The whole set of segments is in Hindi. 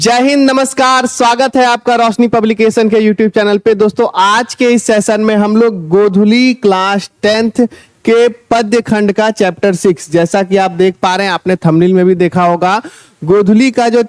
जय हिंद, नमस्कार। स्वागत है आपका रोशनी पब्लिकेशन के यूट्यूब चैनल पे। दोस्तों, आज के इस सेशन में हम लोग गोधुली क्लास 10th के पद्य खंड का चैप्टर 6, जैसा कि आप देख पा रहे हैं, आपने थंबनेल में भी देखा होगा, गोधुली का जो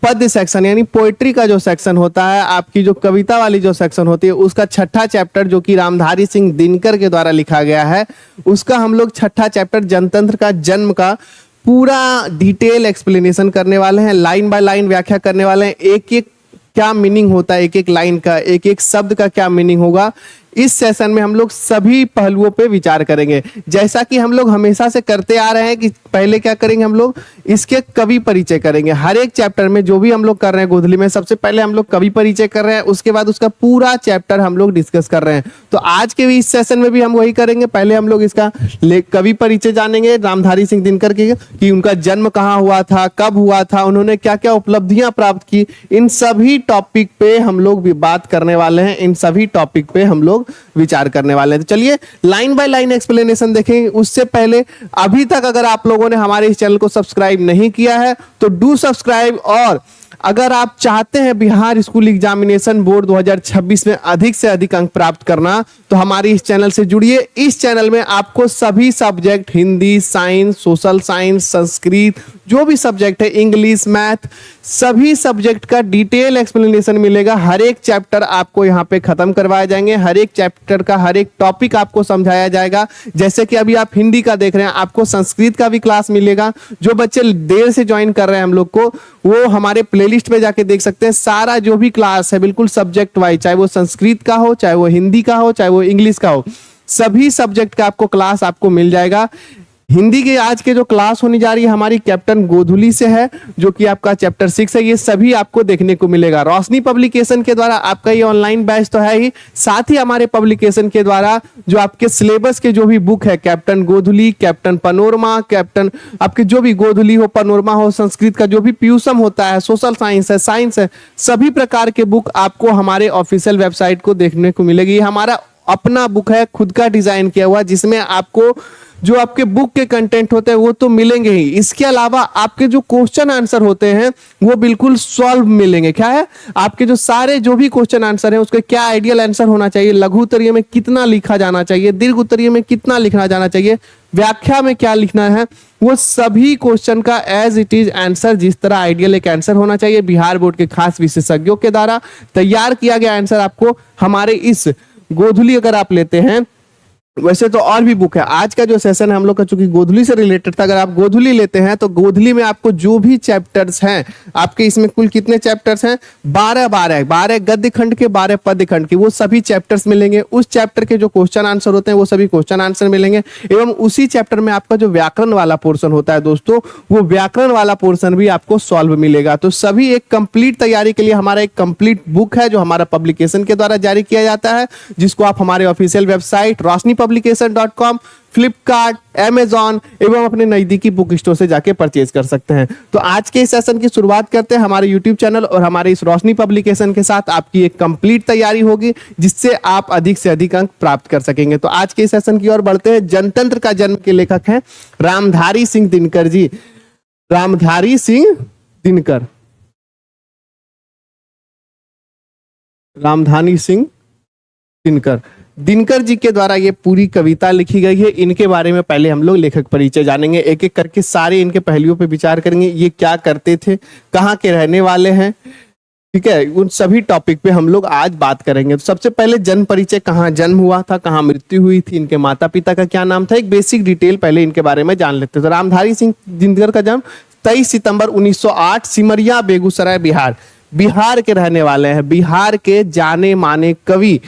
पद्य सेक्शन यानी पोएट्री का जो सेक्शन होता है, आपकी जो कविता वाली जो सेक्शन होती है, उसका छठा चैप्टर जो कि रामधारी सिंह दिनकर के द्वारा लिखा गया है, उसका हम लोग छठा चैप्टर जनतंत्र का जन्म का पूरा डिटेल एक्सप्लेनेशन करने वाले हैं। लाइन बाय लाइन व्याख्या करने वाले हैं। एक एक क्या मीनिंग होता है, एक एक लाइन का, एक एक शब्द का क्या मीनिंग होगा, इस सेशन में हम लोग सभी पहलुओं पे विचार करेंगे। जैसा कि हम लोग हमेशा से करते आ रहे हैं कि पहले क्या करेंगे, हम लोग इसके कवि परिचय करेंगे। हर एक चैप्टर में जो भी हम लोग कर रहे हैं गोधुली में, सबसे पहले हम लोग कवि परिचय कर रहे हैं, उसके बाद उसका पूरा चैप्टर हम लोग डिस्कस कर रहे हैं। तो आज के भी इस सेशन में भी हम वही करेंगे। पहले हम लोग इसका कवि परिचय जानेंगे रामधारी सिंह दिनकर के, कि उनका जन्म कहाँ हुआ था, कब हुआ था, उन्होंने क्या क्या उपलब्धियां प्राप्त की, इन सभी टॉपिक पे हम लोग भी बात करने वाले हैं। इन सभी टॉपिक पे हम लोग विचार करने वाले हैं। तो चलिए लाइन बाय लाइन एक्सप्लेनेशन देखेंगे। उससे पहले अभी तक अगर आप लोगों ने हमारे इस चैनल को सब्सक्राइब नहीं किया है तो डू सब्सक्राइब, और अगर आप चाहते हैं बिहार स्कूल एग्जामिनेशन बोर्ड 2026 में अधिक से अधिक अंक प्राप्त करना, तो हमारे इस चैनल से जुड़िए। इस चैनल में आपको सभी subject, Hindi, science, social science, Sanskrit, जो भी सब्जेक्ट है, इंग्लिश, मैथ, सभी सब्जेक्ट का डिटेल एक्सप्लेनेशन मिलेगा। हर एक चैप्टर आपको यहाँ पे खत्म करवाए जाएंगे। हर एक चैप्टर का हर एक टॉपिक आपको समझाया जाएगा। जैसे कि अभी आप हिंदी का देख रहे हैं, आपको संस्कृत का भी क्लास मिलेगा। जो बच्चे देर से ज्वाइन कर रहे हैं हम लोग को, वो हमारे प्लेलिस्ट में जाके देख सकते हैं। सारा जो भी क्लास है बिल्कुल सब्जेक्ट वाइज, चाहे वो संस्कृत का हो, चाहे वो हिंदी का हो, चाहे वो इंग्लिश का हो, सभी सब्जेक्ट का आपको क्लास आपको मिल जाएगा। हिंदी के आज के जो क्लास होने जा रही है हमारी कैप्टन गोधुली से है, जो कि आपका चैप्टर 6 है। ये सभी आपको देखने को मिलेगा रोशनी पब्लिकेशन के द्वारा। आपका ये ऑनलाइन बैच तो है ही, साथ ही हमारे पब्लिकेशन के द्वारा जो आपके सिलेबस के जो भी बुक है, कैप्टन गोधुली, कैप्टन पनोरमा, कैप्टन आपके जो भी गोधुली हो, पनोरमा हो, संस्कृत का जो भी प्यूसम होता है, सोशल साइंस है, साइंस है, सभी प्रकार के बुक आपको हमारे ऑफिशियल वेबसाइट को देखने को मिलेगी। ये हमारा अपना बुक है, खुद का डिजाइन किया हुआ, जिसमें आपको जो आपके बुक के कंटेंट होते हैं वो तो मिलेंगे ही, इसके अलावा आपके जो क्वेश्चन आंसर होते हैं वो बिल्कुल सॉल्व मिलेंगे। क्या है, आपके जो सारे जो भी क्वेश्चन आंसर है उसके क्या आइडियल आंसर होना चाहिए, लघु उत्तरीय में कितना लिखा जाना चाहिए, दीर्घ उत्तरीय में कितना लिखना जाना चाहिए, व्याख्या में क्या लिखना है, वो सभी क्वेश्चन का एज इट इज आंसर, जिस तरह आइडियल एक आंसर होना चाहिए, बिहार बोर्ड के खास विशेषज्ञों के द्वारा तैयार किया गया आंसर आपको हमारे इस गोधुली अगर आप लेते हैं। वैसे तो और भी बुक है। आज का जो सेशन है हम लोग का चूंकि गोधुली से रिलेटेड था, अगर आप गोधुली लेते हैं तो गोधुली में आपको जो भी चैप्टर्स हैं, आपके इसमें कुल कितने चैप्टर्स हैं, 12 गद्य खंड के, 12 पद्य खंड के, वो सभी चैप्टर्स मिलेंगे। उस चैप्टर के जो क्वेश्चन आंसर होते हैं वो सभी क्वेश्चन आंसर मिलेंगे। एवं उसी चैप्टर में आपका जो व्याकरण वाला पोर्शन होता है दोस्तों, वो व्याकरण वाला पोर्शन भी आपको सॉल्व मिलेगा। तो सभी एक कंप्लीट तैयारी के लिए हमारा एक कंप्लीट बुक है जो हमारा पब्लिकेशन के द्वारा जारी किया जाता है, जिसको आप हमारे ऑफिशियल वेबसाइट रोशनी publication.com, फ्लिपकार्ट, अमेजॉन एवं अपने नजदीकी बुक स्टोर से जाके परचेज कर सकते हैं। तो आज के इस सेशन की शुरुआत करते हैं हमारे यूट्यूब चैनल और हमारे इस रोशनी पब्लिकेशन के साथ। आपकी एक कंप्लीट तैयारी होगी जिससे आप अधिक से अधिक अंक प्राप्त कर सकेंगे। तो आज के इस सेशन की ओर बढ़ते हैं। जनतंत्र का जन्म के लेखक हैं रामधारी सिंह दिनकर जी। रामधारी सिंह दिनकर, रामधारी सिंह दिनकर, दिनकर जी के द्वारा ये पूरी कविता लिखी गई है। इनके बारे में पहले हम लोग लेखक परिचय जानेंगे, एक एक करके सारे इनके पहलुओं पे विचार करेंगे। ये क्या करते थे, कहाँ के रहने वाले हैं, ठीक है, उन सभी टॉपिक पे हम लोग आज बात करेंगे। तो सबसे पहले जन्म परिचय, कहाँ जन्म हुआ था, कहाँ मृत्यु हुई थी, इनके माता पिता का क्या नाम था, एक बेसिक डिटेल पहले इनके बारे में जान लेते हैं। तो रामधारी सिंह दिनकर का जन्म 23 सितंबर 1908 सिमरिया, बेगूसराय, बिहार। बिहार के रहने वाले हैं। बिहार के जाने माने कवि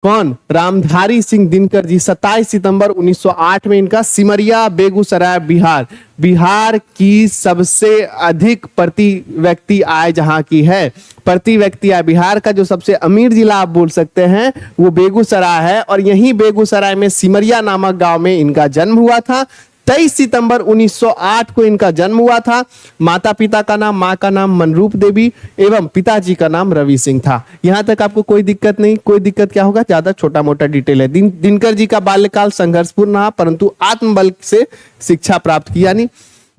कौन, रामधारी सिंह दिनकर जी। 27 सितंबर 1908 में इनका सिमरिया, बेगूसराय, बिहार। बिहार की सबसे अधिक प्रति व्यक्ति आय जहां की है, प्रति व्यक्ति आय, बिहार का जो सबसे अमीर जिला आप बोल सकते हैं वो बेगूसराय है। और यहीं बेगूसराय में सिमरिया नामक गांव में इनका जन्म हुआ था। 23 सितंबर 1908 को इनका जन्म हुआ था। माता पिता का नाम, माँ का नाम मनरूप देवी एवं पिताजी का नाम रवि सिंह था। यहां तक आपको कोई दिक्कत नहीं। कोई दिक्कत क्या होगा, ज्यादा छोटा मोटा डिटेल है। दिनकर जी का बाल्यकाल संघर्षपूर्ण रहा, परंतु आत्मबल से शिक्षा प्राप्त की। यानी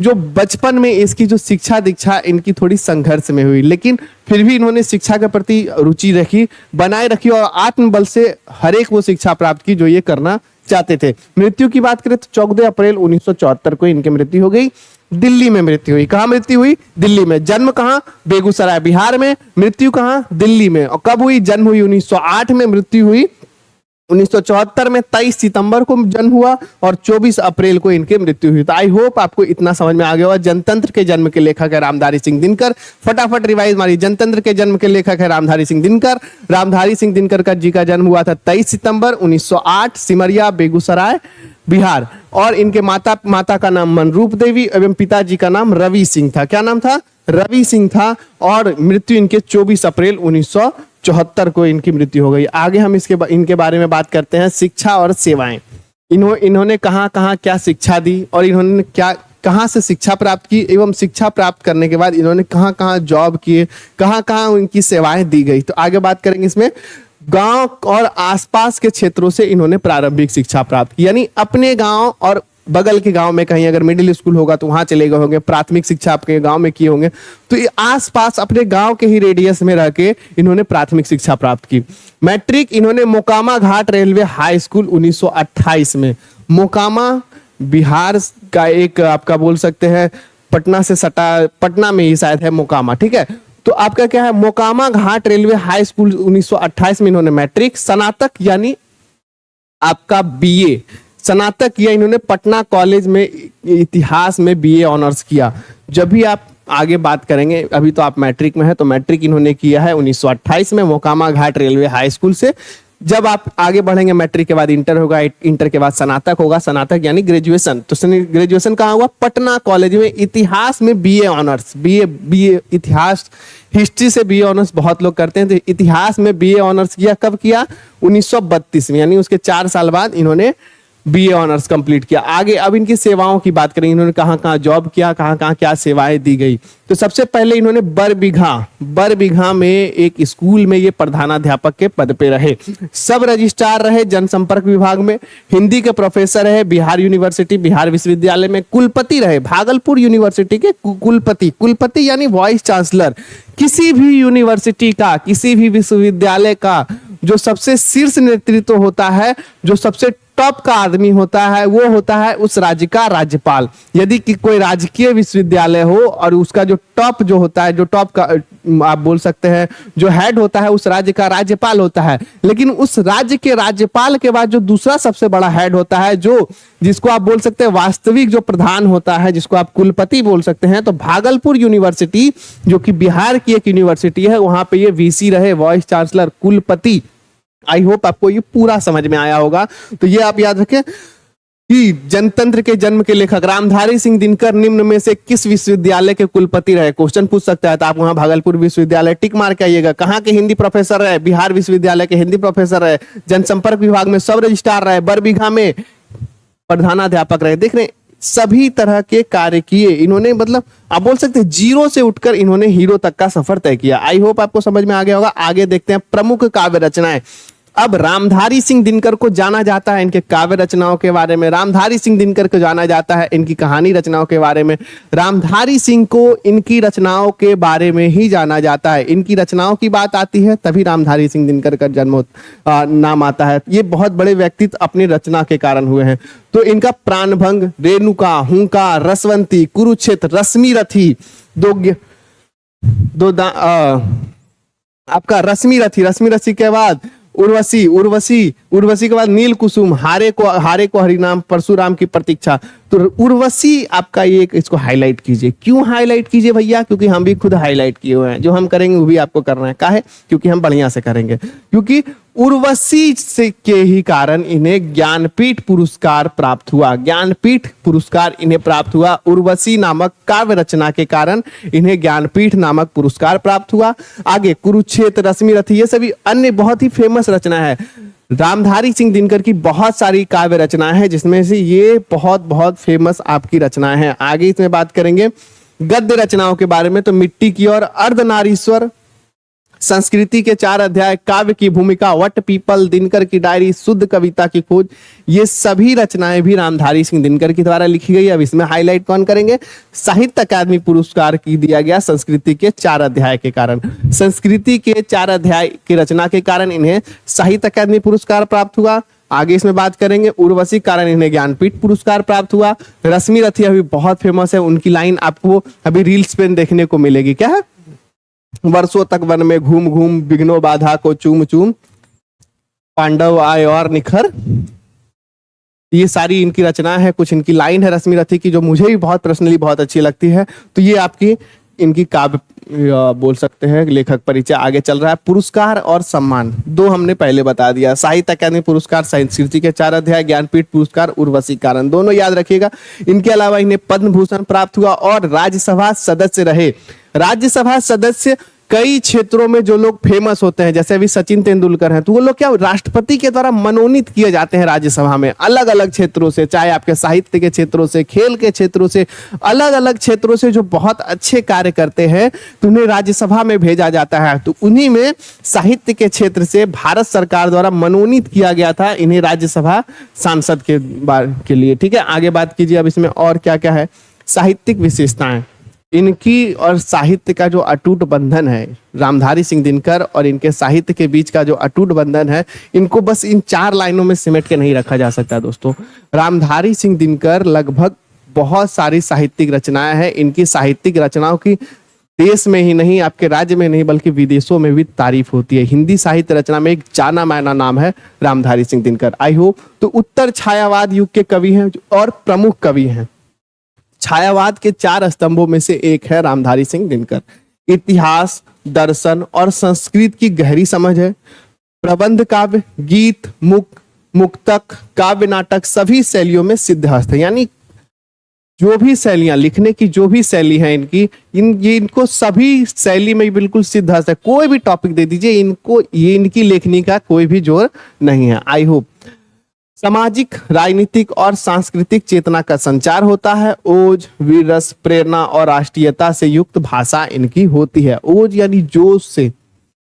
जो बचपन में इसकी जो शिक्षा दीक्षा इनकी थोड़ी संघर्ष में हुई, लेकिन फिर भी इन्होंने शिक्षा के प्रति रुचि रखी, बनाए रखी और आत्मबल से हर एक वो शिक्षा प्राप्त की जो ये करना चाहते थे। मृत्यु की बात करें तो 14 अप्रैल 1974 को इनकी मृत्यु हो गई। दिल्ली में मृत्यु हुई। कहाँ मृत्यु हुई? दिल्ली में। जन्म कहाँ? बेगूसराय बिहार में। मृत्यु कहाँ? दिल्ली में। और कब हुई? जन्म हुई 1908 में, मृत्यु हुई 1974 में। 23 सितंबर को जन्म हुआ और 24 अप्रैल को इनकी मृत्यु हुई। तो आई होप आपको इतना समझ में आ गया होगा। जनतंत्र के जन्म के लेखक है रामधारी सिंह दिनकर। फटाफट रिवाइज मारिए। जनतंत्र के जन्म के लेखक है रामधारी सिंह दिनकर। रामधारी सिंह दिनकर का जी का जन्म हुआ था 23 सितंबर 1908, सिमरिया बेगूसराय बिहार। और इनके माता का नाम मनरूप देवी एवं पिताजी का नाम रवि सिंह था। क्या नाम था? रवि सिंह था। और मृत्यु इनके 24 अप्रैल 1974 को इनकी मृत्यु हो गई। आगे हम इनके बारे में बात करते हैं। शिक्षा और सेवाएं। इन्होंने कहाँ कहाँ क्या शिक्षा दी और इन्होंने क्या कहाँ से शिक्षा प्राप्त की एवं शिक्षा प्राप्त करने के बाद इन्होंने कहाँ कहाँ जॉब किए, कहाँ कहाँ उनकी सेवाएं दी गई। तो आगे बात करेंगे इसमें। गांव और आसपास के क्षेत्रों से इन्होंने प्रारंभिक शिक्षा प्राप्त की, यानी अपने गांव और बगल के गांव में कहीं अगर मिडिल स्कूल होगा तो वहां चले गए होंगे। प्राथमिक शिक्षा आपके गांव में किए होंगे, तो ये आसपास अपने गांव के ही रेडियस में रह के इन्होंने प्राथमिक शिक्षा प्राप्त की। मैट्रिक इन्होंने मोकामा घाट रेलवे हाई स्कूल 1928 में। मोकामा बिहार का एक आपका बोल सकते हैं पटना से सटा, पटना में ही शायद है मोकामा, ठीक है। तो आपका क्या है? मोकामा घाट रेलवे हाई स्कूल 1928 में इन्होंने मैट्रिक। स्नातक यानी आपका बीए स्नातक किया इन्होंने पटना कॉलेज में, इतिहास में बीए ऑनर्स किया। जब भी आप आगे बात करेंगे, अभी तो आप मैट्रिक में है, तो मैट्रिक इन्होंने किया है 1928 में मोकामा घाट रेलवे हाई स्कूल से। जब आप आगे बढ़ेंगे मैट्रिक के बाद इंटर होगा, इंटर के बाद स्नातक होगा, स्नातक यानी ग्रेजुएशन। तो ग्रेजुएशन कहाँ हुआ? पटना कॉलेज में, इतिहास में बीए ऑनर्स। बीए इतिहास, हिस्ट्री से बीए ऑनर्स बहुत लोग करते हैं, तो इतिहास में बीए ऑनर्स किया। कब किया? 1932 में, यानी उसके 4 साल बाद इन्होंने बीए ऑनर्स कंप्लीट किया। आगे अब इनकी सेवाओं की बात करें, इन्होंने कहाँ कहाँ जॉब किया, कहाँ कहाँ क्या सेवाएं दी गई। तो सबसे पहले इन्होंने बरबीघा में एक स्कूल में ये प्रधानाध्यापक के पद पे रहे। सब रजिस्ट्रार रहे जनसंपर्क विभाग में। हिंदी के प्रोफेसर रहे बिहार यूनिवर्सिटी, बिहार विश्वविद्यालय में। कुलपति रहे भागलपुर यूनिवर्सिटी के कुलपति यानी वाइस चांसलर। किसी भी यूनिवर्सिटी का, किसी भी विश्वविद्यालय का जो सबसे शीर्ष नेतृत्व होता है, जो सबसे टॉप का आदमी होता है, वो होता है उस राज्य का राज्यपाल। यदि कि कोई राजकीय विश्वविद्यालय हो और उसका जो टॉप जो होता है, जो टॉप का आप बोल सकते हैं जो हेड होता है, उस राज्य का राज्यपाल होता है। लेकिन उस राज्य के राज्यपाल के बाद जो दूसरा सबसे बड़ा हेड होता है, जो जिसको आप बोल सकते हैं वास्तविक जो प्रधान होता है, जिसको आप कुलपति बोल सकते हैं, तो भागलपुर यूनिवर्सिटी जो कि बिहार की एक यूनिवर्सिटी है, वहां पे ये वीसी रहे, वाइस चांसलर, कुलपति। आई होप आपको ये पूरा समझ में आया होगा। तो ये आप याद रखें कि जनतंत्र के जन्म के लेखक रामधारी सिंह दिनकर निम्न में से किस विश्वविद्यालय के कुलपति रहे? क्वेश्चन पूछ सकता है, तो आप वहां भागलपुर विश्वविद्यालय टिक मार के आइएगा। कहाँ के हिंदी प्रोफेसर रहे? बिहार विश्वविद्यालय के हिंदी प्रोफेसर रहे। जनसंपर्क विभाग में सब रजिस्ट्रार रहे। बरबीघा में प्रधानाध्यापक रहे। देख रहे सभी तरह के कार्य किए इन्होंने, मतलब आप बोल सकते हैं जीरो से उठकर इन्होंने हीरो तक का सफर तय किया। आई होप आपको समझ में आ गया होगा। आगे देखते हैं प्रमुख काव्य रचनाएं। अब रामधारी सिंह दिनकर को जाना जाता है इनके काव्य रचनाओं के बारे में। रामधारी सिंह दिनकर को जाना जाता है इनकी कहानी रचनाओं के बारे में। रामधारी सिंह को इनकी रचनाओं के बारे में ही जाना जाता है। इनकी रचनाओं की बात आती है तभी रामधारी सिंह दिनकर का जन्म नाम आता है। ये बहुत बड़े व्यक्तित्व अपनी रचना के कारण हुए हैं। तो इनका प्राणभंग, रेणुका, हुंकार, रसवंती, कुरुक्षेत्र, रश्मि रथी, आपका रश्मि रथी के बाद उर्वशी के बाद नील कुसुम, हारे को हरिनाम, परशुराम की प्रतीक्षा। तो उर्वशी आपका ये, इसको हाईलाइट कीजिए। क्यों हाईलाइट कीजिए भैया? क्योंकि हम भी खुद हाईलाइट किए हुए हैं। जो हम करेंगे वो भी आपको करना है। काहे? क्योंकि हम बढ़िया से करेंगे। क्योंकि उर्वशी से के ही कारण इन्हें ज्ञानपीठ पुरस्कार प्राप्त हुआ। ज्ञानपीठ पुरस्कार इन्हें प्राप्त हुआ। उर्वशी नामक काव्य रचना के कारण इन्हें ज्ञानपीठ नामक पुरस्कार प्राप्त हुआ। आगे कुरुक्षेत्र, रश्मि रथी, ये सभी अन्य बहुत ही फेमस रचना है। रामधारी सिंह दिनकर की बहुत सारी काव्य रचनाएं हैं, जिसमें से ये बहुत फेमस आपकी रचनाएं हैं। आगे इसमें बात करेंगे गद्य रचनाओं के बारे में। तो मिट्टी की और अर्धनारीश्वर, संस्कृति के 4 अध्याय, काव्य की भूमिका, वट पीपल, दिनकर की डायरी, शुद्ध कविता की खोज, ये सभी रचनाएं भी रामधारी सिंह दिनकर के द्वारा लिखी गई। अब इसमें हाईलाइट कौन करेंगे? साहित्य अकादमी पुरस्कार की दिया गया संस्कृति के 4 अध्याय के कारण। संस्कृति के 4 अध्याय की रचना के कारण इन्हें साहित्य अकादमी पुरस्कार प्राप्त हुआ। आगे इसमें बात करेंगे उर्वशी कारण इन्हें ज्ञानपीठ पुरस्कार प्राप्त हुआ। रश्मि रथी अभी बहुत फेमस है, उनकी लाइन आपको अभी रील्स पे देखने को मिलेगी। क्या है? वर्षों तक वन में घूम घूम, विघ्नों बाधा को चूम चूम, पांडव आए और निखर। ये सारी इनकी रचना है, कुछ इनकी लाइन है रश्मि रथी की जो मुझे भी बहुत पर्सनली बहुत अच्छी लगती है। तो ये आपकी इनकी काव्य बोल सकते हैं लेखक परिचय। आगे चल रहा है पुरस्कार और सम्मान, 2 हमने पहले बता दिया। साहित्य अकादमी पुरस्कार, संस्कृति के 4 अध्याय, ज्ञानपीठ पुरस्कार, उर्वशी कारण, दोनों याद रखिएगा। इनके अलावा इन्हें पद्म भूषण प्राप्त हुआ और राज्यसभा सदस्य रहे। राज्यसभा सदस्य कई क्षेत्रों में जो लोग फेमस होते हैं, जैसे अभी सचिन तेंदुलकर हैं, तो वो लोग क्या राष्ट्रपति के द्वारा मनोनीत किए जाते हैं राज्यसभा में, अलग अलग क्षेत्रों से, चाहे आपके साहित्य के क्षेत्रों से, खेल के क्षेत्रों से, अलग अलग क्षेत्रों से जो बहुत अच्छे कार्य करते हैं तो उन्हें राज्यसभा में भेजा जाता है। तो उन्हीं में साहित्य के क्षेत्र से भारत सरकार द्वारा मनोनीत किया गया था इन्हें राज्यसभा सांसद के लिए। ठीक है, आगे बात कीजिए अब इसमें और क्या क्या है। साहित्यिक विशेषताएं, इनकी और साहित्य का जो अटूट बंधन है, रामधारी सिंह दिनकर और इनके साहित्य के बीच का जो अटूट बंधन है, इनको बस इन 4 लाइनों में सिमट के नहीं रखा जा सकता दोस्तों। रामधारी सिंह दिनकर लगभग बहुत सारी साहित्यिक रचनाएं हैं। इनकी साहित्यिक रचनाओं की देश में ही नहीं, आपके राज्य में नहीं, बल्कि विदेशों में भी तारीफ होती है। हिंदी साहित्य रचना में एक जाना माना नाम है रामधारी सिंह दिनकर। आई होप तो उत्तर छायावाद युग के कवि हैं और प्रमुख कवि हैं। छायावाद के 4 स्तंभों में से एक है रामधारी सिंह दिनकर। इतिहास, दर्शन और संस्कृत की गहरी समझ है। प्रबंध काव्य, गीत, मुक्तक, काव्य नाटक सभी शैलियों में सिद्धहस्त है। यानी जो भी शैलियां लिखने की जो भी शैली है इनकी, इनको सभी शैली में बिल्कुल सिद्धहस्त है। कोई भी टॉपिक दे दीजिए इनको, ये इनकी लेखनी का कोई भी जोर नहीं है। आई होप सामाजिक, राजनीतिक और सांस्कृतिक चेतना का संचार होता है। ओज, वीर रस, प्रेरणा और राष्ट्रीयता से युक्त भाषा इनकी होती है। ओज यानी जोश से,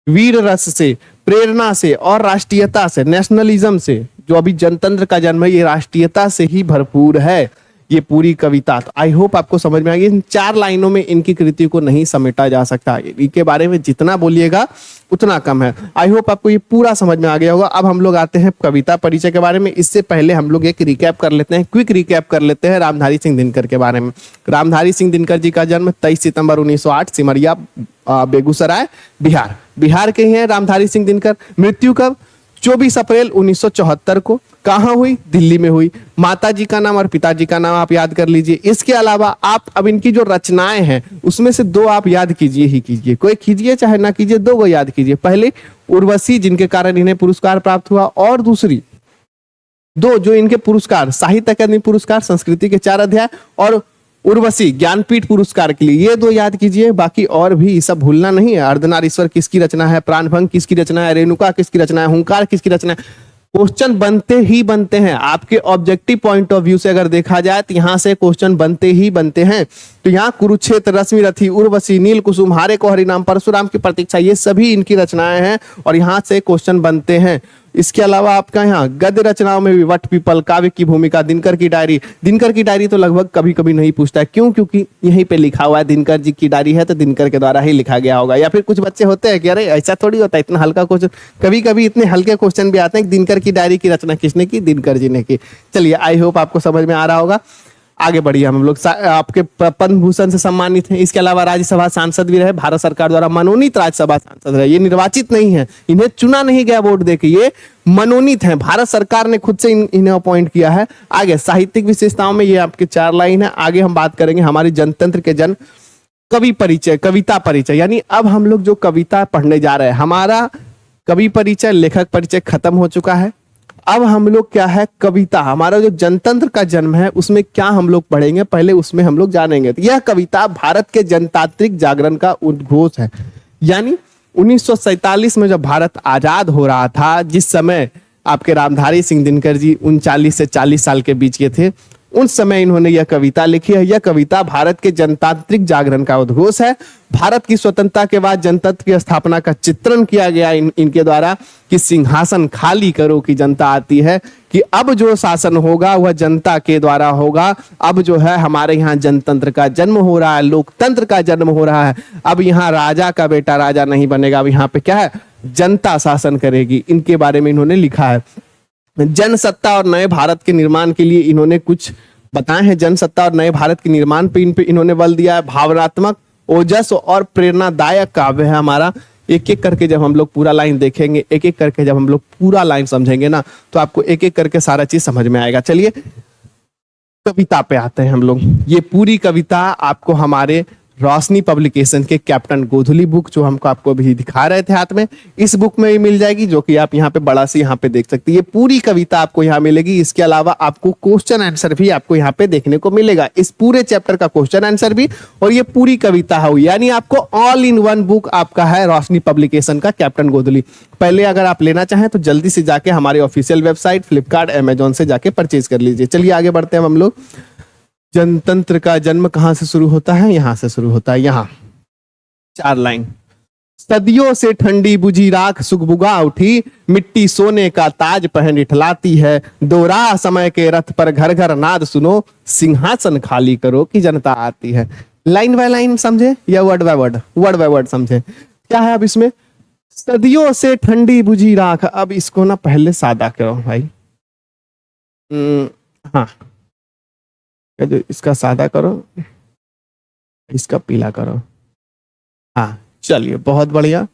वीर रस से, प्रेरणा से और राष्ट्रीयता से, नेशनलिज्म से, जो अभी जनतंत्र का जन्म है ये राष्ट्रीयता से ही भरपूर है ये पूरी कविता। तो आई होप आपको समझ में आ गई। इन 4 लाइनों में इनकी कृति को नहीं समेटा जा सकता। इनके बारे में जितना बोलिएगा उतना कम है। आई होप आपको ये पूरा समझ में आ गया होगा। अब हम लोग आते हैं कविता परिचय के बारे में। इससे पहले हम लोग एक रिकैप कर लेते हैं, क्विक रिकैप कर लेते हैं रामधारी सिंह दिनकर के बारे में। रामधारी सिंह दिनकर जी का जन्म 23 सितंबर 1908 सिमरिया बेगूसराय बिहार के ही हैं रामधारी सिंह दिनकर। मृत्यु कब? 24 अप्रैल 1974 को। कहाँ हुई? दिल्ली में हुई। माता जी का नाम और पिताजी का नाम आप याद कर लीजिए। इसके अलावा आप अब इनकी जो रचनाएं हैं उसमें से 2 आप याद कीजिए ही कीजिए, कोई कीजिए चाहे ना कीजिए, 2 को याद कीजिए। पहले उर्वशी जिनके कारण इन्हें पुरस्कार प्राप्त हुआ, और दूसरी 2 जो इनके पुरस्कार, साहित्य अकादमी पुरस्कार, संस्कृति के 4 अध्याय, और उर्वशी ज्ञानपीठ पुरस्कार के लिए, ये 2 याद कीजिए। बाकी और भी सब भूलना नहीं है। अर्धनारीश्वर किसकी रचना है, प्राणभंग किसकी रचना है, रेणुका किसकी रचना है, हुंकार किसकी रचना है। क्वेश्चन बनते ही बनते हैं आपके ऑब्जेक्टिव पॉइंट ऑफ व्यू से अगर देखा जाए तो यहां से क्वेश्चन बनते ही बनते हैं। तो यहाँ कुरुक्षेत्र, रश्मि रथी, उर्वशी, नील कुसुम, हारे को हरिनाम, परशुराम की प्रतीक्षा, ये सभी इनकी रचनाएं हैं और यहाँ से क्वेश्चन बनते हैं। इसके अलावा आपका यहाँ गद्य रचनाओं में भी वट पीपल, काव्य की भूमिका, दिनकर की डायरी तो लगभग कभी कभी नहीं पूछता है। क्यों? क्योंकि यहीं पे लिखा हुआ है दिनकर जी की डायरी है तो दिनकर के द्वारा ही लिखा गया होगा। या फिर कुछ बच्चे होते हैं कि अरे ऐसा थोड़ी होता है, इतना हल्का क्वेश्चन, कभी कभी इतने हल्के क्वेश्चन भी आते हैं। दिनकर की डायरी की रचना किसने की? दिनकर जी ने की। चलिए, आई होप आपको समझ में आ रहा होगा। आगे बढ़िए, हम लोग आपके पद्म भूषण से सम्मानित हैं। इसके अलावा राज्यसभा सांसद भी रहे, भारत सरकार द्वारा मनोनीत राज्यसभा सांसद रहे। ये निर्वाचित नहीं है, इन्हें चुना नहीं गया वोट देके, ये मनोनीत हैं, भारत सरकार ने खुद से इन्हें अपॉइंट किया है। आगे साहित्यिक विशेषताओं में ये आपके 4 लाइन है। आगे हम बात करेंगे हमारी जनतंत्र के जन कवि परिचय, कविता परिचय। यानी अब हम लोग जो कविता पढ़ने जा रहे हैं, हमारा कवि परिचय, लेखक परिचय खत्म हो चुका है। अब हम लोग क्या है, कविता, हमारा जो जनतंत्र का जन्म है उसमें क्या हम लोग पढ़ेंगे, पहले उसमें हम लोग जानेंगे। तो यह कविता भारत के जनतांत्रिक जागरण का उद्घोष है। यानी 1947 में जब भारत आजाद हो रहा था, जिस समय आपके रामधारी सिंह दिनकर जी 39 से 40 साल के बीच के थे, उस समय इन्होंने यह कविता लिखी है। यह कविता भारत के जनतांत्रिक जागरण का उद्घोष है। भारत की स्वतंत्रता के बाद जनतंत्र की स्थापना का चित्रण किया गया इनके द्वारा कि सिंहासन खाली करो कि जनता आती है, कि अब जो शासन होगा वह जनता के द्वारा होगा। अब जो है हमारे यहाँ जनतंत्र का जन्म हो रहा है, लोकतंत्र का जन्म हो रहा है। अब यहाँ राजा का बेटा राजा नहीं बनेगा, अब यहाँ पे क्या है, जनता शासन करेगी। इनके बारे में इन्होंने लिखा है। जनसत्ता और नए भारत के निर्माण के लिए इन्होंने कुछ बताए हैं। जनसत्ता और नए भारत के निर्माण पे इन्होंने बल दिया है। भावनात्मक, ओजस और प्रेरणादायक काव्य है हमारा। एक एक करके जब हम लोग पूरा लाइन देखेंगे, एक एक करके जब हम लोग पूरा लाइन समझेंगे ना, तो आपको एक एक करके सारा चीज समझ में आएगा। चलिए कविता पे आते हैं हम लोग। ये पूरी कविता आपको हमारे रोशनी पब्लिकेशन के कैप्टन गोधुली बुक, जो हमको आपको अभी दिखा रहे थे हाथ में, इस बुक में ही मिल जाएगी, जो कि आप यहाँ पे बड़ा सी यहाँ पे देख सकते हैं। ये पूरी कविता आपको यहाँ मिलेगी। इसके अलावा आपको क्वेश्चन आंसर भी आपको यहाँ पे देखने को मिलेगा, इस पूरे चैप्टर का क्वेश्चन आंसर भी, और ये पूरी कविता है। यानी आपको ऑल इन वन बुक आपका है रोशनी पब्लिकेशन का कैप्टन गोधुली। पहले अगर आप लेना चाहें तो जल्दी से जाके हमारे ऑफिशियल वेबसाइट फ्लिपकार्ट, अमेजोन से जाके परचेज कर लीजिए। चलिए आगे बढ़ते हैं हम लोग। जनतंत्र का जन्म कहां से शुरू होता है? यहां से शुरू होता है। यहां 4 लाइन। सदियों से ठंडी बुझी राख सुगबुगा उठी, मिट्टी सोने का ताज पहन इठलाती है। दोहरा समय के रथ पर घर घर नाद सुनो, सिंहासन खाली करो कि जनता आती है। लाइन बाय लाइन समझे या word by word? Word by word समझे। क्या है अब इसमें? सदियों से ठंडी बुझी राख। अब इसको ना पहले सादा करो भाई। हाँ, जो इसका सादा करो, इसका पीला करो। हाँ चलिए, बहुत बढ़िया।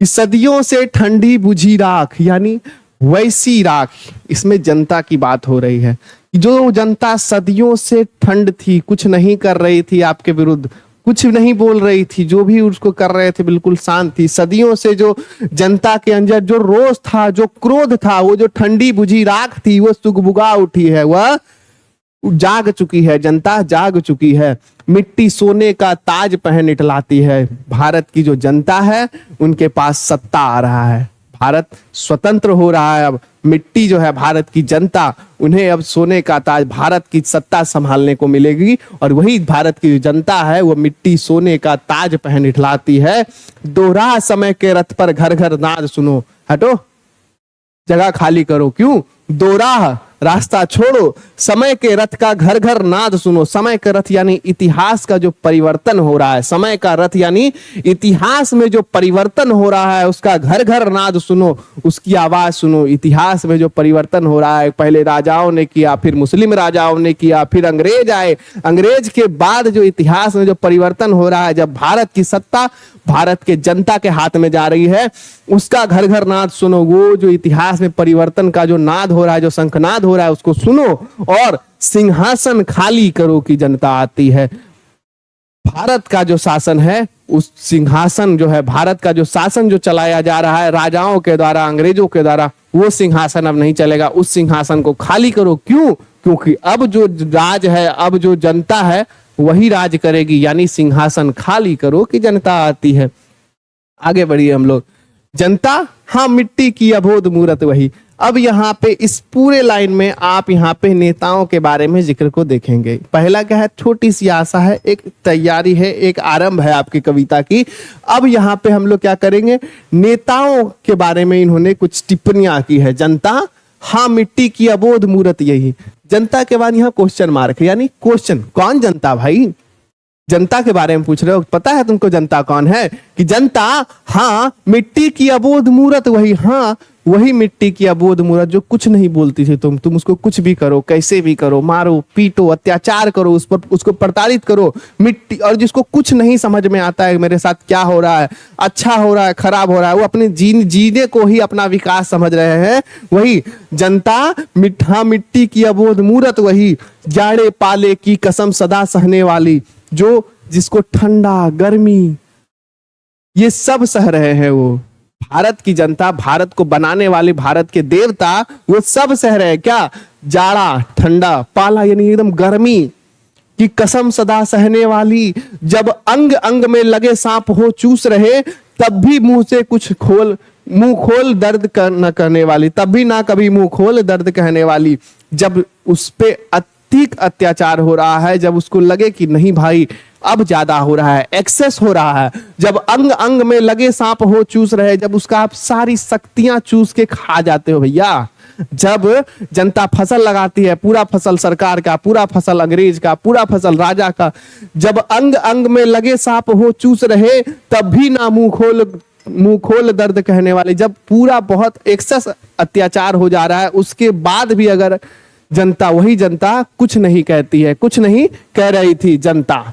सदियों से ठंडी बुझी राख, यानी वैसी राख। इसमें जनता की बात हो रही है। जो जनता सदियों से ठंड थी, कुछ नहीं कर रही थी आपके विरुद्ध, कुछ नहीं बोल रही थी, जो भी उसको कर रहे थे बिल्कुल शांत थी। सदियों से जो जनता के अंदर जो रोष था, जो क्रोध था, वो जो ठंडी बुझी राख थी, वो सुगबुगा उठी है, वह जाग चुकी है। जनता जाग चुकी है। मिट्टी सोने का ताज पहन इठलाती है। भारत की जो जनता है उनके पास सत्ता आ रहा है। भारत स्वतंत्र हो रहा है। अब मिट्टी जो है भारत की जनता, उन्हें अब सोने का ताज, भारत की सत्ता संभालने को मिलेगी। और वही भारत की जो जनता है वो मिट्टी सोने का ताज पहन इठलाती है। दोहरा समय के रथ पर घर घर नाद सुनो। हटो, जगह खाली करो। क्यों? दोहरा रास्ता छोड़ो, समय के रथ का घर घर नाद सुनो। समय का रथ यानी इतिहास का जो परिवर्तन हो रहा है। समय का रथ यानी इतिहास में जो परिवर्तन हो रहा है, उसका घर घर नाद सुनो, उसकी आवाज सुनो। इतिहास में जो परिवर्तन हो रहा है, पहले राजाओं ने किया, फिर मुस्लिम राजाओं ने किया, फिर अंग्रेज आए। अंग्रेज के बाद जो इतिहास में जो परिवर्तन हो रहा है, जब भारत की सत्ता भारत के जनता के हाथ में जा रही है, उसका घर घर नाद सुनो। वो जो इतिहास में परिवर्तन का जो नाद हो रहा है, जो शंखनाद हो रहा है, उसको सुनो और सिंहासन खाली करो कि जनता आती है। भारत का जो शासन है, उस सिंहासन जो है, भारत का जो शासन जो चलाया जा रहा है राजाओं के द्वारा, अंग्रेजों के द्वारा, वो सिंहासन अब नहीं चलेगा। उस सिंहासन को खाली करो। क्यों? क्योंकि अब जो राज है, अब जो जनता है, वही राज करेगी। यानी सिंहासन खाली करो कि जनता आती है। आगे बढ़िए हम लोग। जनता, हाँ मिट्टी की अबोध मूरत वही। अब यहाँ पे इस पूरे लाइन में आप यहाँ पे नेताओं के बारे में जिक्र को देखेंगे। पहला क्या है? छोटी सी आशा है, एक तैयारी है, एक आरंभ है आपकी कविता की। अब यहाँ पे हम लोग क्या करेंगे? नेताओं के बारे में इन्होंने कुछ टिप्पणियां की है। जनता, हाँ मिट्टी की अबोध मूरत यही। जनता के बाद यहाँ क्वेश्चन मार्क, यानी क्वेश्चन, कौन जनता भाई? जनता के बारे में पूछ रहे हो, पता है तुमको जनता कौन है? कि जनता, हाँ मिट्टी की अबोध मूरत वही। हाँ वही मिट्टी की अबोध मूरत जो कुछ नहीं बोलती थी। तुम उसको कुछ भी करो, कैसे भी करो, मारो पीटो, अत्याचार करो, उस पर उसको प्रताड़ित करो। मिट्टी, और जिसको कुछ नहीं समझ में आता है मेरे साथ क्या हो रहा है, अच्छा हो रहा है, खराब हो रहा है, वो अपने जीने को ही अपना विकास समझ रहे हैं, वही जनता। मिठा मिट्टी की अबोध मूरत वही, जाड़े पाले की कसम सदा सहने वाली, जो जिसको ठंडा, गर्मी, ये सब सह रहे हैं। वो भारत की जनता, भारत को बनाने वाले, भारत के देवता, वो सब सह रहे हैं। क्या? जाड़ा, ठंडा, पाला यानी एकदम गर्मी की कसम सदा सहने वाली। जब अंग अंग में लगे सांप हो चूस रहे, तब भी मुंह से कुछ मुंह खोल दर्द न करने वाली, तब भी ना कभी मुंह खोल दर्द कहने वाली। जब उस पे अत्यधिक अत्याचार हो रहा है, जब उसको लगे कि नहीं भाई अब ज्यादा हो रहा है, एक्सेस हो रहा है, जब अंग अंग में लगे सांप हो चूस रहे, जब उसका आप सारी शक्तियां चूस के खा जाते हो भैया, जब जनता फसल लगाती है, पूरा फसल सरकार का, पूरा फसल अंग्रेज का, पूरा फसल राजा का, जब अंग अंग में लगे सांप हो चूस रहे, तब भी ना मुंह खोल दर्द कहने वाले, जब पूरा बहुत एक्सेस अत्याचार हो जा रहा है, उसके बाद भी अगर जनता, वही जनता कुछ नहीं कहती है, कुछ नहीं कह रही थी जनता।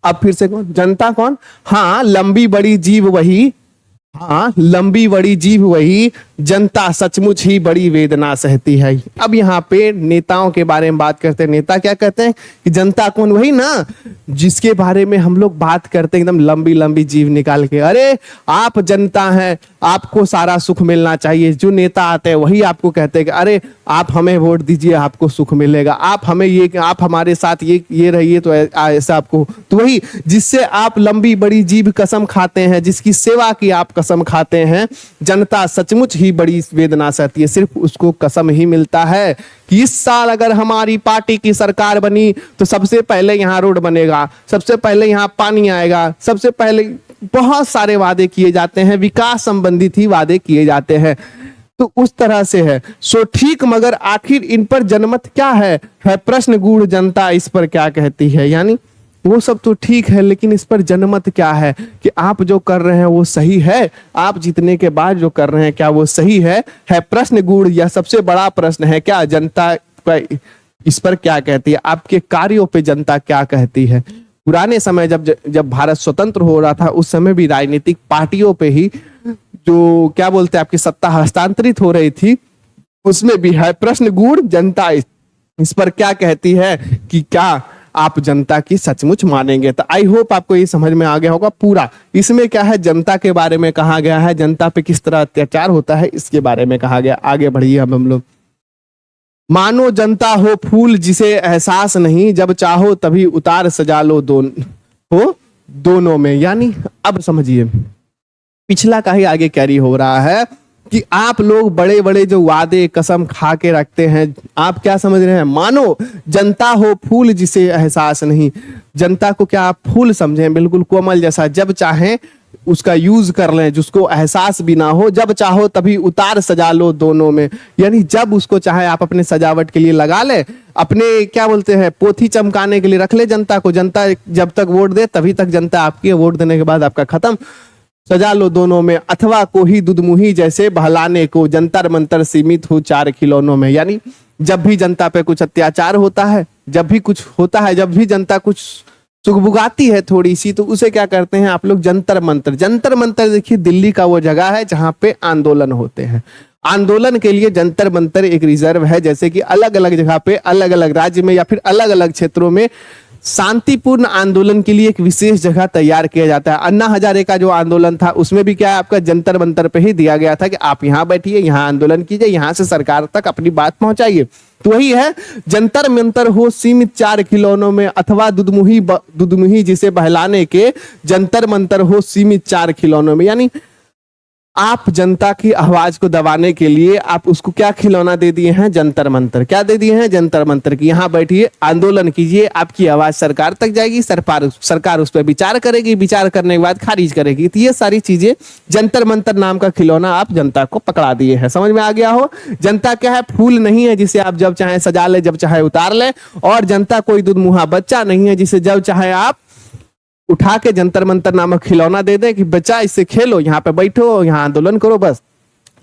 अब फिर से कौन जनता, कौन? हाँ, लंबी बड़ी जीव वही, हाँ लंबी बड़ी जीभ वही, जनता सचमुच ही बड़ी वेदना सहती है। अब यहाँ पे नेताओं के बारे में बात करते हैं। नेता क्या कहते हैं कि जनता कौन? वही ना जिसके बारे में हम लोग बात करते हैं एकदम लंबी लंबी जीभ निकाल के, अरे आप जनता हैं, आपको सारा सुख मिलना चाहिए। जो नेता आते हैं वही आपको कहते हैं कि अरे आप हमें वोट दीजिए, आपको सुख मिलेगा, आप हमें ये, आप हमारे साथ ये रहिए तो ऐसा आपको, तो वही जिससे आप लंबी बड़ी जीभ कसम खाते हैं, जिसकी सेवा की आप कसम खाते हैं, जनता सचमुच ही बड़ी वेदना सहती है। सिर्फ उसको कसम ही मिलता है कि इस साल अगर हमारी पार्टी की सरकार बनी तो सबसे पहले यहाँ रोड बनेगा, सबसे पहले यहाँ पानी आएगा, सबसे पहले बहुत सारे वादे किए जाते हैं, विकास संबंधित ही वादे किए जाते हैं। तो उस तरह से है सो ठीक, मगर आखिर इन पर जनमत क्या है प्रश्न गूढ़, जनता इस पर क्या कहती है। यानी वो सब तो ठीक है, लेकिन इस पर जनमत क्या है कि आप जो कर रहे हैं वो सही है, आप जीतने के बाद जो कर रहे हैं क्या वो सही है प्रश्न गूढ़। यह सबसे बड़ा प्रश्न है, क्या जनता इस पर क्या कहती है, आपके कार्यों पे जनता क्या कहती है। पुराने समय जब भारत स्वतंत्र हो रहा था, उस समय भी राजनीतिक पार्टियों पे ही जो क्या बोलते हैं आपकी सत्ता हस्तांतरित हो रही थी, उसमें भी है प्रश्न गूढ़, जनता इस पर क्या कहती है कि क्या आप जनता की सचमुच मानेंगे। तो आई होप आपको ये समझ में आ गया होगा पूरा। इसमें क्या है, जनता के बारे में कहा गया है, जनता पे किस तरह अत्याचार होता है इसके बारे में कहा गया। आगे बढ़िए अब हम लोग। मानो जनता हो फूल जिसे एहसास नहीं, जब चाहो तभी उतार सजा लो दोनों में। यानी अब समझिए पिछला का ही आगे कैरी हो रहा है कि आप लोग बड़े बड़े जो वादे कसम खा के रखते हैं, आप क्या समझ रहे हैं, मानो जनता हो फूल जिसे एहसास नहीं। जनता को क्या आप फूल समझें, बिल्कुल कोमल जैसा, जब चाहें उसका यूज कर लें, जिसको एहसास भी ना हो, जब चाहो तभी उतार सजा लो दोनों में। यानी जब उसको चाहे आप अपने सजावट के लिए लगा ले, अपने क्या बोलते हैं पोथी चमकाने के लिए रख ले जनता को, जनता जब तक वोट दे तभी तक जनता आपकी, वोट देने के बाद आपका खत्म, सजा लो दोनों में। अथवा कोही दुधमुही जैसे बहलाने को, जंतर मंतर सीमित हो चार खिलौनों में। यानी जब भी जनता पे कुछ अत्याचार होता है, जब भी कुछ होता है, जब भी जनता कुछ सुगबुगाती है थोड़ी सी, तो उसे क्या करते हैं आप लोग, जंतर मंतर। जंतर मंतर देखिए दिल्ली का वो जगह है जहां पे आंदोलन होते हैं। आंदोलन के लिए जंतर मंतर एक रिजर्व है, जैसे कि अलग अलग जगह पे अलग अलग राज्य में या फिर अलग अलग क्षेत्रों में शांतिपूर्ण आंदोलन के लिए एक विशेष जगह तैयार किया जाता है। अन्ना हजारे का जो आंदोलन था उसमें भी क्या है, आपका जंतर मंतर पे ही दिया गया था कि आप यहाँ बैठिए, यहाँ आंदोलन कीजिए, यहाँ से सरकार तक अपनी बात पहुंचाइए। तो वही है, जंतर मंतर हो सीमित चार खिलौनों में, अथवा दुधमुही जिसे बहलाने के, जंतर मंतर हो सीमित चार खिलौनों में। यानी आप जनता की आवाज को दबाने के लिए आप उसको क्या खिलौना दे दिए हैं, जंतर मंतर। क्या दे दिए हैं, जंतर मंतर की, यहाँ बैठिए आंदोलन कीजिए, आपकी आवाज सरकार तक जाएगी, सरकार उस पर विचार करेगी, विचार करने के बाद खारिज करेगी। तो ये सारी चीजें जंतर मंतर नाम का खिलौना आप जनता को पकड़ा दिए हैं। समझ में आ गया हो, जनता क्या है, फूल नहीं है जिसे आप जब चाहे सजा ले, जब चाहे उतार ले, और जनता कोई दुधमुहा बच्चा नहीं है जिसे जब चाहे आप उठा के जंतर मंतर नामक खिलौना दे दे कि बच्चा इससे खेलो, यहाँ पे बैठो, यहाँ आंदोलन करो बस।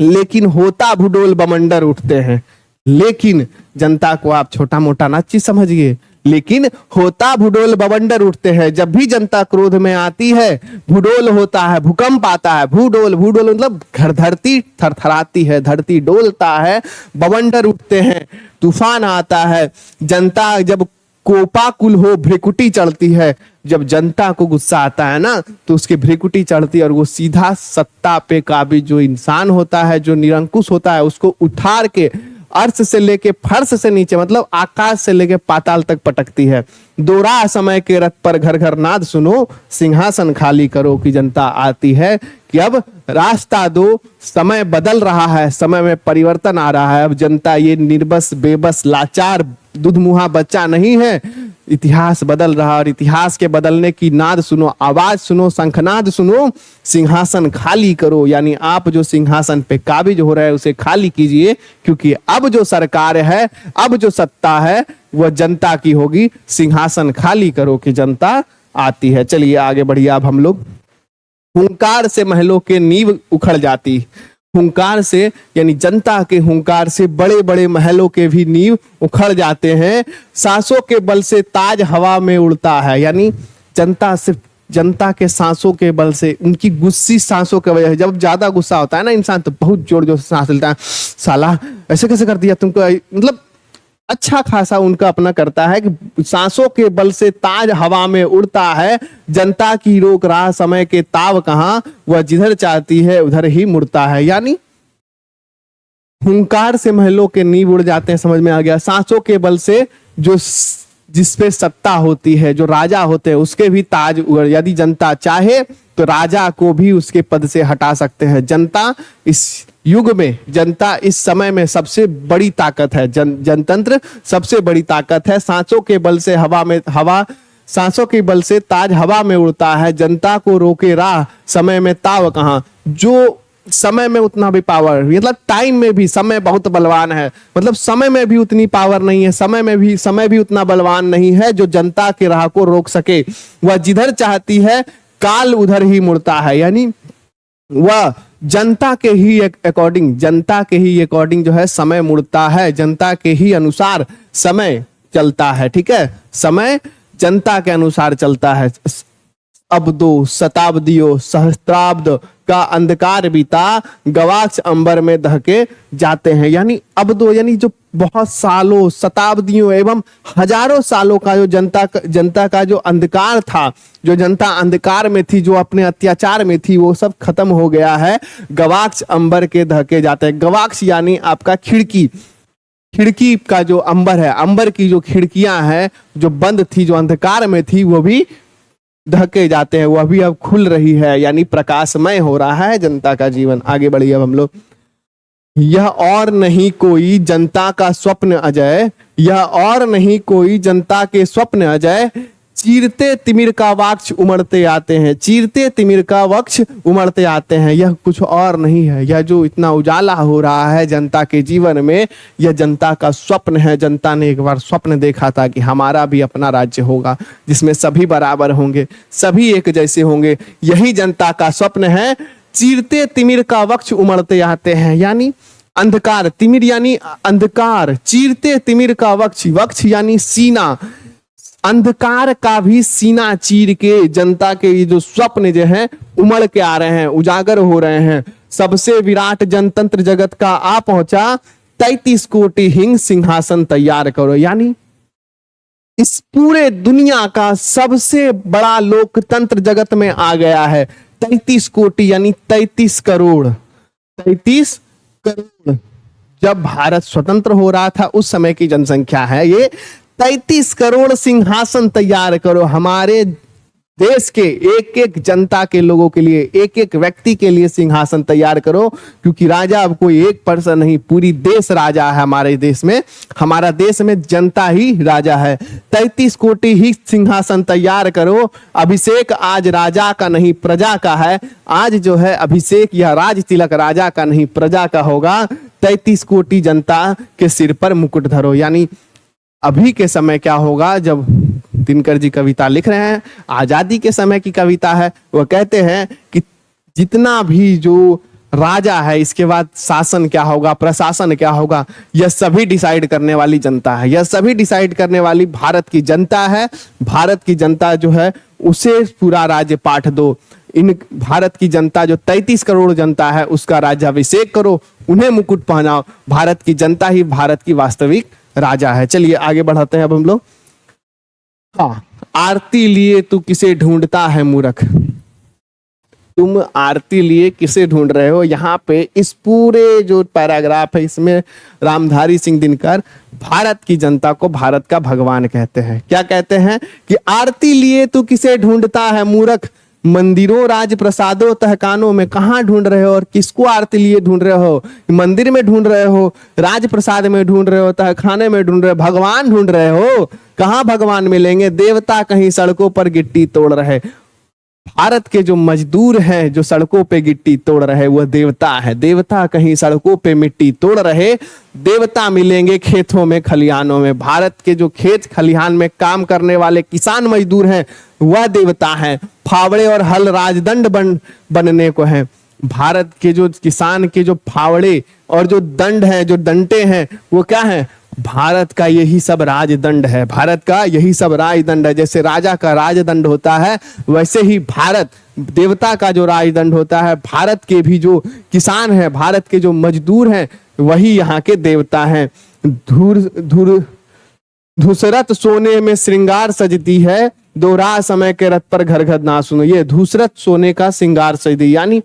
लेकिन होता भूडोल बमंडर उठते हैं, लेकिन जनता को आप छोटा मोटा ना चीज समझिए, लेकिन होता भूडोल बवंडर उठते हैं। जब भी जनता क्रोध में आती है, भूडोल होता है, भूकंप आता है। भूडोल मतलब धरती थरथराती है, धरती डोलता है, बवंडर उठते हैं, तूफान आता है। जनता जब कोपाकुल हो, भ्रिकुटी चढ़ती है। जब जनता को गुस्सा आता है ना, तो उसकी भ्रिकुटी चढ़ती है और वो सीधा सत्ता पे काबिज जो इंसान होता है, जो निरंकुश होता है, उसको उठार के अर्श से लेके फर्श से नीचे, मतलब आकाश से लेके पाताल तक पटकती है। दोरा समय के रथ पर घर घर नाद सुनो, सिंहासन खाली करो की जनता आती है कि अब रास्ता दो, समय बदल रहा है, समय में परिवर्तन आ रहा है। अब जनता ये निर्बस, बेबस, लाचार, दुधमुहा बच्चा नहीं है। इतिहास बदल रहा है और इतिहास के बदलने की नाद सुनो, आवाज सुनो, शंखनाद सुनो, सिंहासन खाली करो। यानी आप जो सिंहासन पे काबिज हो रहे हैं उसे खाली कीजिए, क्योंकि अब जो सरकार है, अब जो सत्ता है वह जनता की होगी। सिंहासन खाली करो कि जनता आती है। चलिए आगे बढ़िए। अब हम लोग, हुंकार से महलों के नींव उखड़ जाती। हुंकार से यानी जनता के हुंकार से बड़े बड़े महलों के भी नींव उखड़ जाते हैं। सांसों के बल से ताज हवा में उड़ता है। यानी जनता सिर्फ, जनता के सांसों के बल से, उनकी गुस्सी सांसों की वजह से, जब ज्यादा गुस्सा होता है ना इंसान तो बहुत जोर जोर से सांस लेता है, साला ऐसे कैसे कर दिया तुमको, मतलब अच्छा खासा उनका अपना करता है कि सांसों के बल से ताज हवा में उड़ता है। जनता की रोक रहा समय के ताव कहां, वह जिधर चाहती है उधर ही मुड़ता है। यानी हुंकार से महलों के नींव उड़ जाते हैं, समझ में आ गया। सांसों के बल से जो जिसपे सत्ता होती है, जो राजा होते हैं, उसके भी ताज उड़, यदि जनता चाहे तो राजा को भी उसके पद से हटा सकते हैं। जनता इस युग में, जनता इस समय में सबसे बड़ी ताकत है। जनतंत्र सबसे बड़ी ताकत है। सांसों के बल से सांसों के बल से ताज हवा में उड़ता है। जनता को रोके राह, समय में ताव कहां। जो समय में उतना भी पावर, मतलब टाइम में भी समय बहुत बलवान है, मतलब समय में भी उतनी पावर नहीं है, समय भी उतना बलवान नहीं है जो जनता के राह को रोक सके। वह जिधर चाहती है काल उधर ही मुड़ता है। यानी वह जनता के ही अकॉर्डिंग जो है समय मुड़ता है, जनता के ही अनुसार समय चलता है। ठीक है, समय जनता के अनुसार चलता है। अब्दों, शताब्दियों, सहस्त्राब्द का अंधकार बीता, गवाक्ष अंबर में दहके जाते हैं। यानी अब्दों यानी जो बहुत सालों, शताब्दियों एवं हजारों सालों का जो जनता का जो अंधकार था, जो जनता अंधकार में थी, जो अपने अत्याचार में थी, वो सब खत्म हो गया है। गवाक्ष अंबर के दहके जाते हैं। गवाक्ष यानी आपका खिड़की का जो अंबर है, अंबर की जो खिड़कियां हैं जो बंद थी, जो अंधकार में थी, वो भी ढके जाते हैं, वह भी अब खुल रही है। यानी प्रकाशमय हो रहा है जनता का जीवन। आगे बढ़िए अब हम लोग। यह और नहीं कोई जनता का स्वप्न अजय, यह और नहीं कोई जनता के स्वप्न अजय, चीरते तिमिर का वक्ष उमड़ते आते हैं। चीरते तिमिर का वक्ष उमड़ते आते हैं। यह कुछ और नहीं है, यह जो इतना उजाला हो रहा है जनता के जीवन में, यह जनता का स्वप्न है। जनता ने एक बार स्वप्न देखा था कि हमारा भी अपना राज्य होगा जिसमें सभी बराबर होंगे, सभी एक जैसे होंगे। यही जनता का स्वप्न है। चीरते तिमिर का वक्ष उमड़ते आते हैं। यानी अंधकार, तिमिर यानी अंधकार, चीरते तिमिर का वक्ष यानी सीना, अंधकार का भी सीना चीर के जनता के ये जो स्वप्न जो है उमड़ के आ रहे हैं, उजागर हो रहे हैं। सबसे विराट जनतंत्र जगत का आ पहुंचा, 33 कोटि हिंग सिंहासन तैयार करो। यानी इस पूरे दुनिया का सबसे बड़ा लोकतंत्र जगत में आ गया है। 33 कोटि यानी 33 करोड़। 33 करोड़ जब भारत स्वतंत्र हो रहा था उस समय की जनसंख्या है ये। 33 करोड़ सिंहासन तैयार करो हमारे देश के एक एक जनता के लोगों के लिए, एक एक व्यक्ति के लिए सिंहासन तैयार करो। क्योंकि राजा अब कोई एक पर्सन नहीं, पूरी देश राजा है हमारे देश में। हमारा देश में जनता ही राजा है। 33 कोटि ही सिंहासन तैयार करो। अभिषेक आज राजा का नहीं प्रजा का है। आज जो है अभिषेक या राज तिलक राजा का नहीं प्रजा का होगा। 33 कोटि जनता के सिर पर मुकुट धरो। यानी अभी के समय क्या होगा, जब दिनकर जी कविता लिख रहे हैं, आजादी के समय की कविता है, वह कहते हैं कि जितना भी जो राजा है इसके बाद शासन क्या होगा, प्रशासन क्या होगा, यह सभी डिसाइड करने वाली जनता है। यह सभी डिसाइड करने वाली भारत की जनता है। भारत की जनता जो है उसे पूरा राज्य पाठ दो। इन भारत की जनता जो 33 करोड़ जनता है उसका राज्याभिषेक करो, उन्हें मुकुट पहनाओ। भारत की जनता ही भारत की वास्तविक राजा है। चलिए आगे बढ़ाते हैं अब हम लोग। हाँ, आरती लिए तू किसे ढूंढता है मूर्ख। तुम आरती लिए किसे ढूंढ रहे हो। यहाँ पे इस पूरे जो पैराग्राफ है इसमें रामधारी सिंह दिनकर भारत की जनता को भारत का भगवान कहते हैं। क्या कहते हैं कि आरती लिए तू किसे ढूंढता है मूर्ख, मंदिरों राजप्रसादों तहखानों में कहाँ ढूंढ रहे हो और किसको आरती लिए ढूंढ रहे हो? मंदिर में ढूंढ रहे हो, राजप्रसाद में ढूंढ रहे हो, तहखाने में ढूंढ रहे हो, भगवान ढूंढ रहे हो? कहाँ भगवान मिलेंगे? देवता कहीं सड़कों पर गिट्टी तोड़ रहे। भारत के जो मजदूर हैं जो सड़कों पे गिट्टी तोड़ रहे वह देवता है। देवता कहीं सड़कों पे मिट्टी तोड़ रहे, देवता मिलेंगे खेतों में खलिहानों में। भारत के जो खेत खलिहान में काम करने वाले किसान मजदूर हैं वह देवता हैं। फावड़े और हल राजदंड बनने को हैं। भारत के जो किसान के जो फावड़े और जो दंड है, जो डंटे हैं, वो क्या है? भारत का यही सब राजदंड है। भारत का यही सब राजदंड है। जैसे राजा का राजदंड होता है वैसे ही भारत देवता का जो राजदंड होता है। भारत के भी जो किसान हैं, भारत के जो मजदूर हैं, वही यहाँ के देवता हैं। धूसरत सोने में श्रृंगार सजती है, दोहरा समय के रथ पर घर घर ना सुनो। ये धूसरत सोने का श्रृंगार सजती, यानी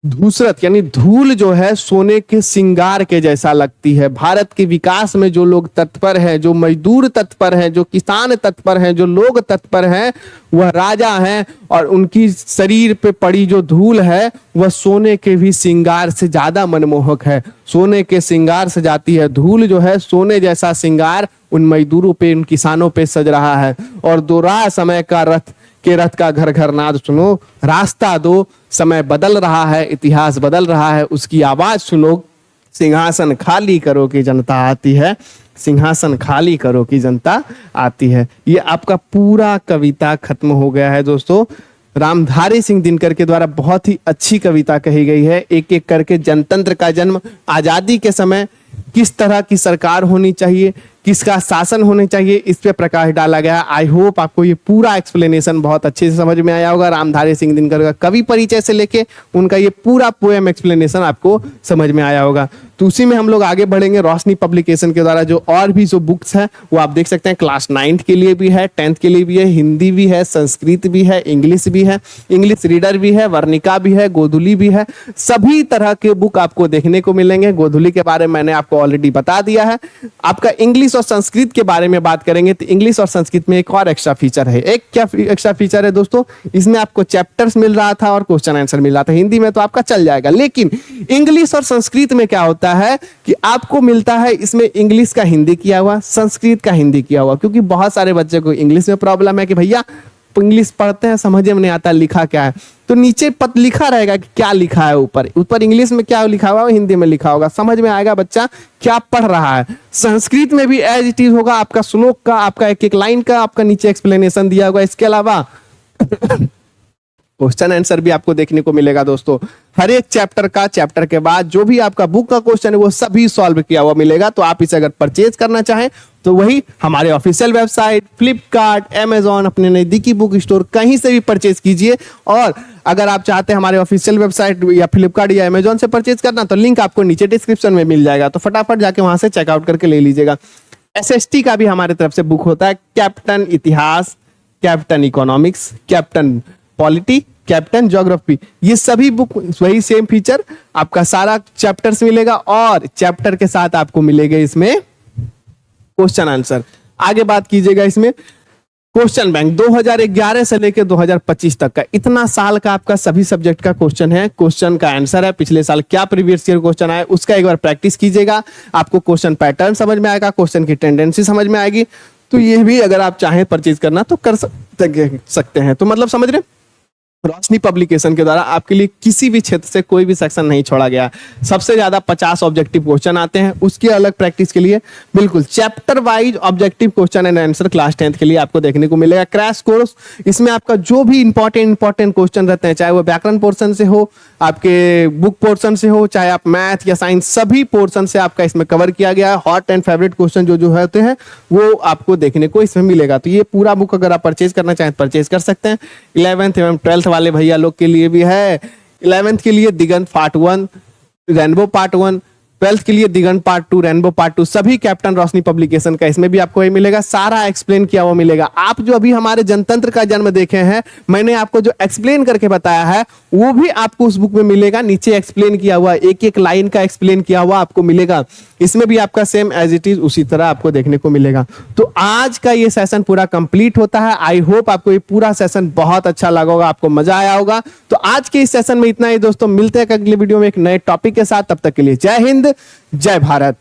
धूसरत यानी धूल जो है सोने के श्रृंगार के जैसा लगती है। भारत के विकास में जो लोग तत्पर हैं, जो मजदूर तत्पर हैं, जो किसान तत्पर हैं, जो लोग तत्पर हैं, वह राजा हैं। और उनकी शरीर पे पड़ी जो धूल है वह सोने के भी श्रृंगार से ज्यादा मनमोहक है। सोने के श्रृंगार से जाती है धूल जो है, सोने जैसा श्रृंगार उन मजदूरों पे, उन किसानों पे सज रहा है। और दोहरा समय का रथ का घर घर नाद सुनो, रास्ता दो, समय बदल रहा है, इतिहास बदल रहा है, उसकी आवाज सुनो। सिंहासन खाली करो कि जनता आती है, सिंहासन खाली करो कि जनता आती है। ये आपका पूरा कविता खत्म हो गया है दोस्तों। रामधारी सिंह दिनकर के द्वारा बहुत ही अच्छी कविता कही गई है। एक एक करके जनतंत्र का जन्म, आजादी के समय किस तरह की सरकार होनी चाहिए, किसका शासन होने चाहिए, इस पे प्रकाश डाला गया। आई होप आपको ये पूरा एक्सप्लेनेशन बहुत अच्छे से समझ में आया होगा। रामधारी सिंह दिनकर का कवि परिचय से लेके उनका ये पूरा पोएम एक्सप्लेनेशन आपको समझ में आया होगा। तो उसी में हम लोग आगे बढ़ेंगे। रोशनी पब्लिकेशन के द्वारा जो और भी जो बुक्स हैं वो आप देख सकते हैं। क्लास 9th के लिए भी है, 10th के लिए भी है, हिंदी भी है, संस्कृत भी है, इंग्लिश भी है, इंग्लिश रीडर भी है, वर्णिका भी है, गोधुली भी है। सभी तरह के बुक आपको देखने को मिलेंगे। गोधुली के बारे में मैंने आपको ऑलरेडी बता दिया है। आपका इंग्लिश और संस्कृत के बारे में बात करेंगे तो इंग्लिश और संस्कृत में एक और एक्स्ट्रा फीचर है। एक क्या एक्स्ट्रा फीचर है दोस्तों? इसमें आपको चैप्टर्स मिल रहा था और क्वेश्चन आंसर मिल रहा था। हिंदी में तो आपका चल जाएगा, लेकिन इंग्लिश और संस्कृत में क्या होता है कि आपको मिलता है इसमें इंग्लिश का हिंदी किया हुआ, संस्कृत का हिंदी किया हुआ। क्योंकि बहुत सारे बच्चे को इंग्लिश में प्रॉब्लम है कि भैया इंग्लिश पढ़ते हैं समझ में नहीं आता लिखा क्या है, तो नीचे पत लिखा रहेगा कि क्या लिखा है, ऊपर इंग्लिश में क्या लिखा हुआ है हिंदी में लिखा होगा, समझ में आएगा बच्चा क्या पढ़ रहा है। संस्कृत में भी एज इट इज होगा, आपका श्लोक का, आपका एक एक लाइन का आपका नीचे एक्सप्लेनेशन दिया होगा। इसके अलावा क्वेश्चन आंसर भी आपको देखने को मिलेगा दोस्तों। हर एक चैप्टर के बाद जो भी आपका बुक का क्वेश्चन है वो सभी सॉल्व किया हुआ मिलेगा। तो आप इसे अगर परचेज करना चाहें तो वही हमारे ऑफिशियल वेबसाइट, फ्लिपकार्ट, अमेजॉन, अपने नजदीकी बुक स्टोर कहीं से भी परचेज कीजिए। और अगर आप चाहते हैं हमारे ऑफिशियल वेबसाइट या फ्लिपकार्ट या अमेजॉन से परचेज करना तो लिंक आपको नीचे डिस्क्रिप्शन में मिल जाएगा, तो फटाफट जाके वहां से चेकआउट करके ले लीजिएगा। SST का भी हमारे तरफ से बुक होता है, कैप्टन इतिहास, captain economics, captain polity, captain geography. ये सभी बुक वही सेम फीचर, आपका सारा चैप्टर्स मिलेगा और चैप्टर के साथ आपको मिलेगा इसमें क्वेश्चन आंसर। आगे बात कीजिएगा इसमें क्वेश्चन बैंक 2011 से लेकर 2025 तक का, इतना साल का आपका सभी सब्जेक्ट का क्वेश्चन है, क्वेश्चन का आंसर है। पिछले साल क्या प्रीवियस ईयर क्वेश्चन आया उसका एक बार प्रैक्टिस कीजिएगा, आपको क्वेश्चन पैटर्न समझ में आएगा, क्वेश्चन की टेंडेंसी समझ में आएगी। तो ये भी अगर आप चाहें परचेज करना तो कर सकते हैं। तो मतलब समझ रहे, रोशनी पब्लिकेशन के द्वारा आपके लिए किसी भी क्षेत्र से कोई भी सेक्शन नहीं छोड़ा गया। सबसे ज्यादा 50 ऑब्जेक्टिव क्वेश्चन आते हैं, उसकी अलग प्रैक्टिस के लिए बिल्कुल chapter wise objective question and answer class 10th के लिए आपको देखने को मिलेगा। क्रैश कोर्स, इसमें आपका जो भी इंपॉर्टेंट क्वेश्चन रहते हैं, चाहे वो व्याकरण पोर्शन से हो, आपके बुक पोर्शन से हो, चाहे आप मैथ या साइंस, सभी पोर्शन से आपका इसमें कवर किया गया है। हॉट एंड फेवरेट क्वेश्चन जो जो होते हैं वो आपको देखने को इसमें मिलेगा। तो ये पूरा बुक अगर आप परचेज करना चाहें परचेज कर सकते हैं। 11th एवं 12th वाले भैया लोग के लिए भी है। 11th के लिए दिगंत पार्ट 1, रेनबो पार्ट 1, 12th के लिए दिगंत पार्ट 2, रेनबो पार्ट 2, सभी कैप्टन रोशनी पब्लिकेशन का इसमें भी आपको ये मिलेगा, सारा एक्सप्लेन किया हुआ मिलेगा। आप जो अभी हमारे जनतंत्र का जन्म देखे हैं, मैंने आपको जो एक्सप्लेन करके बताया है वो भी आपको उस बुक में मिलेगा। नीचे एक्सप्लेन किया हुआ, एक एक लाइन का एक्सप्लेन किया हुआ आपको मिलेगा। इसमें भी आपका सेम एज इट इज उसी तरह आपको देखने को मिलेगा। तो आज का ये सेशन पूरा कंप्लीट होता है। आई होप आपको ये पूरा सेशन बहुत अच्छा लगा होगा, आपको मजा आया होगा। तो आज के इस सेशन में इतना ही दोस्तों, मिलते हैं अगली वीडियो में एक नए टॉपिक के साथ। तब तक के लिए जय हिंद, जय भारत।